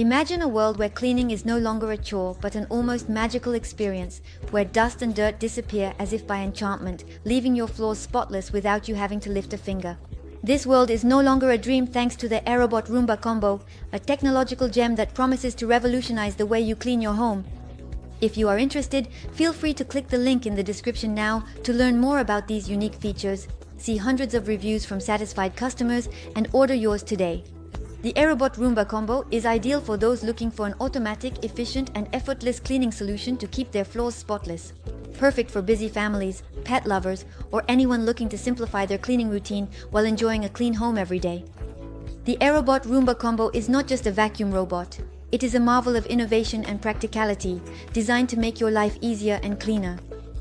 Imagine a world where cleaning is no longer a chore but an almost magical experience, where dust and dirt disappear as if by enchantment, leaving your floors spotless without you having to lift a finger. This world is no longer a dream thanks to the iRobot Roomba Combo, a technological gem that promises to revolutionize the way you clean your home. If you are interested, feel free to click the link in the description now to learn more about these unique features, see hundreds of reviews from satisfied customers, and order yours today. The iRobot Roomba Combo is ideal for those looking for an automatic, efficient, and effortless cleaning solution to keep their floors spotless. Perfect for busy families, pet lovers, or anyone looking to simplify their cleaning routine while enjoying a clean home every day. The iRobot Roomba Combo is not just a vacuum robot. It is a marvel of innovation and practicality, designed to make your life easier and cleaner.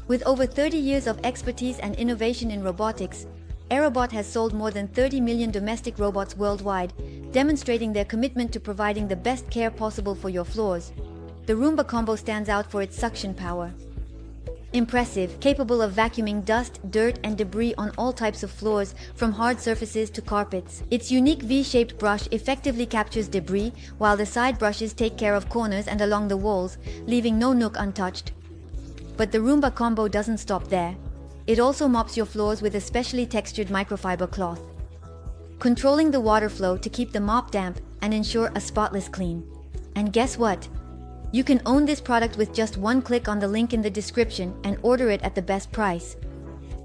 With over 30 years of expertise and innovation in robotics, iRobot has sold more than 30 million domestic robots worldwide, demonstrating their commitment to providing the best care possible for your floors. The Roomba Combo stands out for its suction power. Impressive, capable of vacuuming dust, dirt, and debris on all types of floors, from hard surfaces to carpets. Its unique V-shaped brush effectively captures debris, while the side brushes take care of corners and along the walls, leaving no nook untouched. But the Roomba Combo doesn't stop there. It also mops your floors with a specially textured microfiber cloth, controlling the water flow to keep the mop damp and ensure a spotless clean. And guess what? You can own this product with just one click on the link in the description and order it at the best price.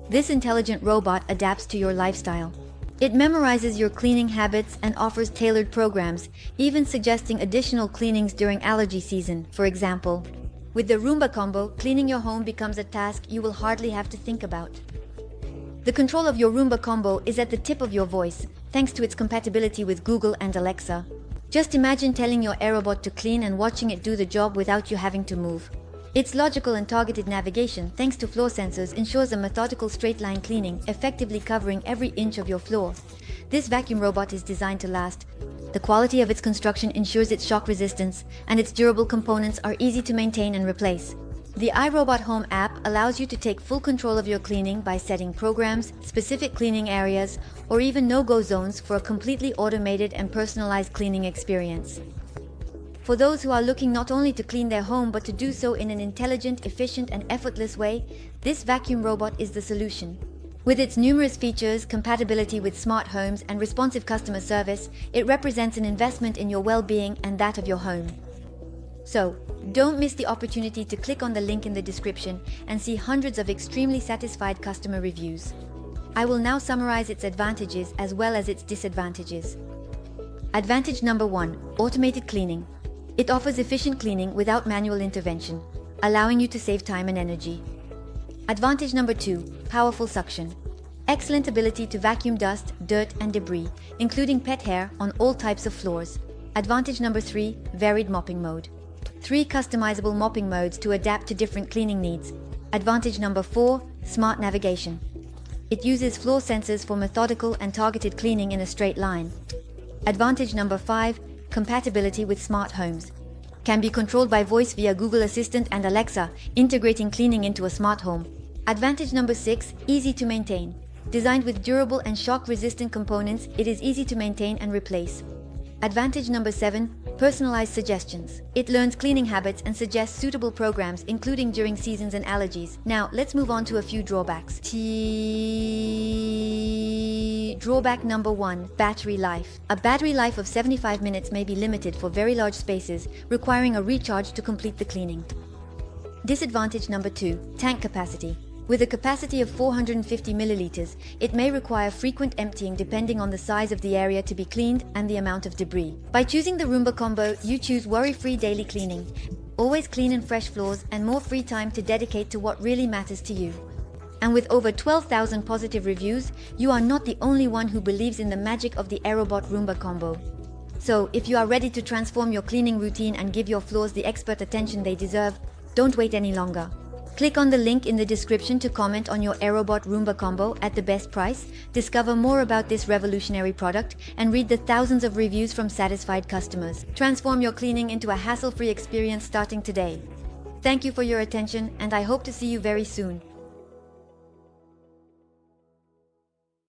This intelligent robot adapts to your lifestyle. It memorizes your cleaning habits and offers tailored programs, even suggesting additional cleanings during allergy season, for example. With the Roomba Combo, cleaning your home becomes a task you will hardly have to think about. The control of your Roomba Combo is at the tip of your voice, thanks to its compatibility with Google and Alexa. Just imagine telling your iRobot to clean and watching it do the job without you having to move. Its logical and targeted navigation, thanks to floor sensors, ensures a methodical straight-line cleaning, effectively covering every inch of your floor. This vacuum robot is designed to last. The quality of its construction ensures its shock resistance, and its durable components are easy to maintain and replace. The iRobot Home app allows you to take full control of your cleaning by setting programs, specific cleaning areas, or even no-go zones for a completely automated and personalized cleaning experience. For those who are looking not only to clean their home but to do so in an intelligent, efficient, and effortless way, this vacuum robot is the solution. With its numerous features, compatibility with smart homes, and responsive customer service, it represents an investment in your well-being and that of your home. So, don't miss the opportunity to click on the link in the description and see hundreds of extremely satisfied customer reviews. I will now summarize its advantages as well as its disadvantages. Advantage number 1: automated cleaning. It offers efficient cleaning without manual intervention, allowing you to save time and energy. Advantage number 2: powerful suction. Excellent ability to vacuum dust, dirt, and debris, including pet hair, on all types of floors. Advantage number 3: varied mopping mode. 3 customizable mopping modes to adapt to different cleaning needs. Advantage number 4: smart navigation. It uses floor sensors for methodical and targeted cleaning in a straight line. Advantage number 5: compatibility with smart homes. Can be controlled by voice via Google Assistant and Alexa, integrating cleaning into a smart home. Advantage number 6: easy to maintain. Designed with durable and shock-resistant components, it is easy to maintain and replace. Advantage number 7: personalized suggestions. It learns cleaning habits and suggests suitable programs, including during seasons and allergies. Now, let's move on to a few drawbacks. Drawback number 1: battery life. A battery life of 75 minutes may be limited for very large spaces, requiring a recharge to complete the cleaning. Disadvantage number 2: tank capacity. With a capacity of 450 milliliters, it may require frequent emptying depending on the size of the area to be cleaned and the amount of debris. By choosing the Roomba Combo, you choose worry-free daily cleaning, always clean and fresh floors, and more free time to dedicate to what really matters to you. And with over 12,000 positive reviews, you are not the only one who believes in the magic of the iRobot Roomba Combo. So, if you are ready to transform your cleaning routine and give your floors the expert attention they deserve, don't wait any longer. Click on the link in the description to comment on your iRobot Roomba Combo at the best price, discover more about this revolutionary product, and read the thousands of reviews from satisfied customers. Transform your cleaning into a hassle-free experience starting today. Thank you for your attention, and I hope to see you very soon.